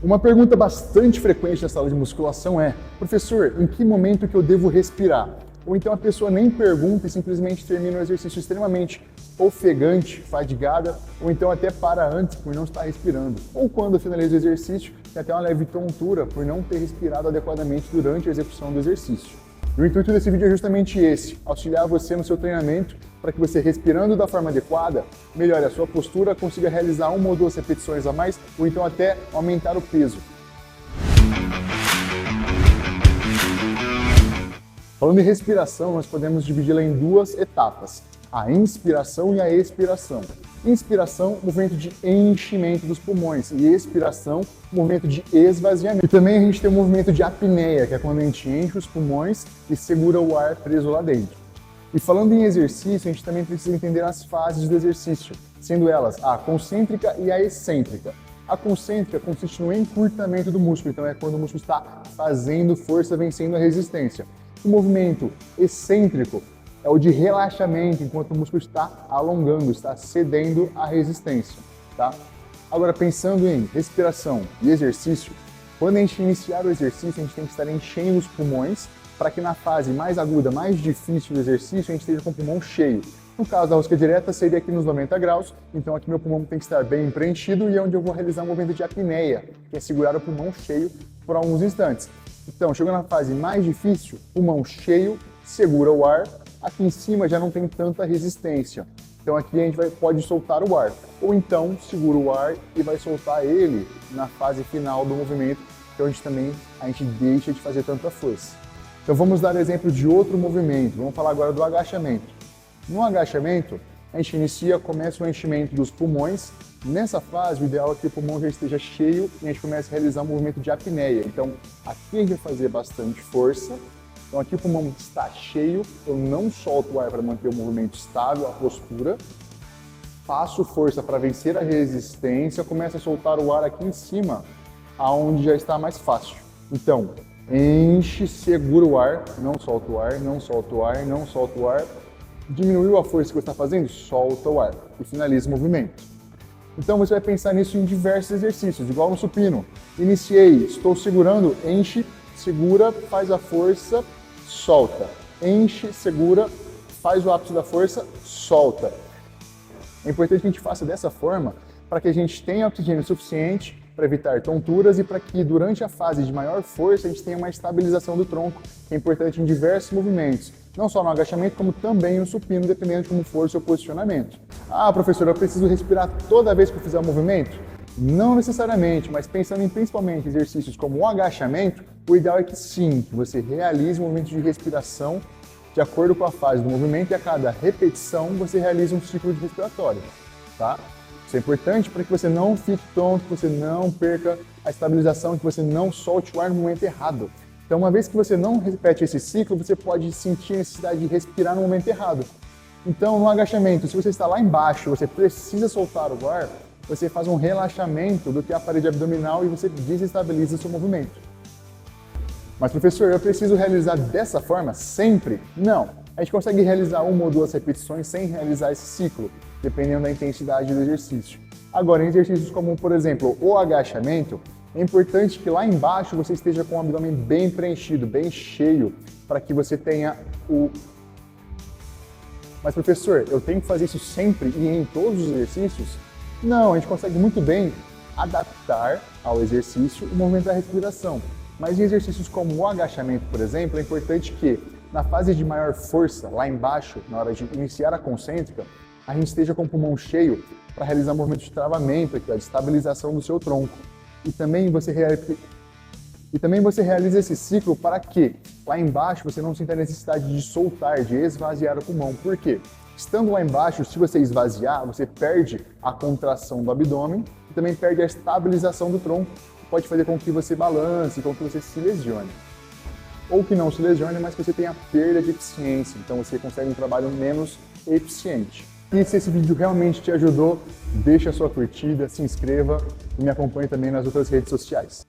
Uma pergunta bastante frequente na sala de musculação é: professor, em que momento que eu devo respirar? Ou então a pessoa nem pergunta e simplesmente termina o exercício extremamente ofegante, fadigada, ou então até para antes por não estar respirando. Ou quando finaliza o exercício, tem até uma leve tontura por não ter respirado adequadamente durante a execução do exercício. E o intuito desse vídeo é justamente esse: auxiliar você no seu treinamento para que você, respirando da forma adequada, melhore a sua postura, consiga realizar 1 ou 2 repetições a mais, ou então até aumentar o peso. Falando em respiração, nós podemos dividi-la em 2 etapas: a inspiração e a expiração. Inspiração, movimento de enchimento dos pulmões, e expiração, movimento de esvaziamento. E também a gente tem o movimento de apneia, que é quando a gente enche os pulmões e segura o ar preso lá dentro. E falando em exercício, a gente também precisa entender as fases do exercício, sendo elas a concêntrica e a excêntrica. A concêntrica consiste no encurtamento do músculo, então é quando o músculo está fazendo força, vencendo a resistência. O movimento excêntrico é o de relaxamento, enquanto o músculo está alongando, está cedendo à resistência, tá? Agora, pensando em respiração e exercício, quando a gente iniciar o exercício, a gente tem que estar enchendo os pulmões para que na fase mais aguda, mais difícil do exercício, a gente esteja com o pulmão cheio. No caso da rosca direta, seria aqui nos 90 graus, então aqui meu pulmão tem que estar bem preenchido e é onde eu vou realizar um movimento de apneia, que é segurar o pulmão cheio por alguns instantes. Então, chegando na fase mais difícil, pulmão cheio, segura o ar, aqui em cima já não tem tanta resistência. Então aqui a gente pode soltar o ar, ou então segura o ar e vai soltar ele na fase final do movimento, que é onde também a gente deixa de fazer tanta força. Então vamos dar exemplo de outro movimento, vamos falar agora do agachamento. No agachamento, a gente começa o enchimento dos pulmões. Nessa fase, o ideal é que o pulmão já esteja cheio e a gente comece a realizar um movimento de apneia. Então aqui a gente vai fazer bastante força. Então aqui o pulmão está cheio, eu não solto o ar para manter o movimento estável, a postura. Faço força para vencer a resistência, começo a soltar o ar aqui em cima, aonde já está mais fácil. Então, enche, segura o ar, não solta o ar, não solta o ar, não solta o ar. Diminuiu a força que você está fazendo? Solta o ar e finaliza o movimento. Então você vai pensar nisso em diversos exercícios, igual no supino. Iniciei, estou segurando, enche, segura, faz a força, solta. Enche, segura, faz o ápice da força, solta. É importante que a gente faça dessa forma para que a gente tenha oxigênio suficiente para evitar tonturas e para que durante a fase de maior força a gente tenha uma estabilização do tronco, que é importante em diversos movimentos. Não só no agachamento, como também no supino, dependendo de como for o seu posicionamento. Ah, professor, eu preciso respirar toda vez que eu fizer o movimento? Não necessariamente, mas pensando em principalmente exercícios como o agachamento, o ideal é que sim, que você realize um movimento de respiração de acordo com a fase do movimento e a cada repetição você realiza um ciclo de respiratório, tá? Isso é importante para que você não fique tonto, que você não perca a estabilização, que você não solte o ar no momento errado. Então, uma vez que você não repete esse ciclo, você pode sentir a necessidade de respirar no momento errado. Então, no agachamento, se você está lá embaixo, você precisa soltar o ar, você faz um relaxamento do que a parede abdominal e você desestabiliza o seu movimento. Mas, professor, eu preciso realizar dessa forma sempre? Não. A gente consegue realizar 1 ou 2 repetições sem realizar esse ciclo, dependendo da intensidade do exercício. Agora, em exercícios como, por exemplo, o agachamento, é importante que lá embaixo você esteja com o abdômen bem preenchido, bem cheio, para que você tenha o... Mas, professor, eu tenho que fazer isso sempre e em todos os exercícios? Não, a gente consegue muito bem adaptar ao exercício o movimento da respiração. Mas em exercícios como o agachamento, por exemplo, é importante que na fase de maior força, lá embaixo, na hora de iniciar a concêntrica, a gente esteja com o pulmão cheio para realizar um movimento de travamento, aqui, de estabilização do seu tronco. E também você realiza esse ciclo para que lá embaixo você não sinta a necessidade de soltar, de esvaziar o pulmão. Por quê? Estando lá embaixo, se você esvaziar, você perde a contração do abdômen e também perde a estabilização do tronco, que pode fazer com que você balance, com que você se lesione. Ou que não se lesione, mas que você tenha perda de eficiência, então você consegue um trabalho menos eficiente. E se esse vídeo realmente te ajudou, deixa a sua curtida, se inscreva e me acompanhe também nas outras redes sociais.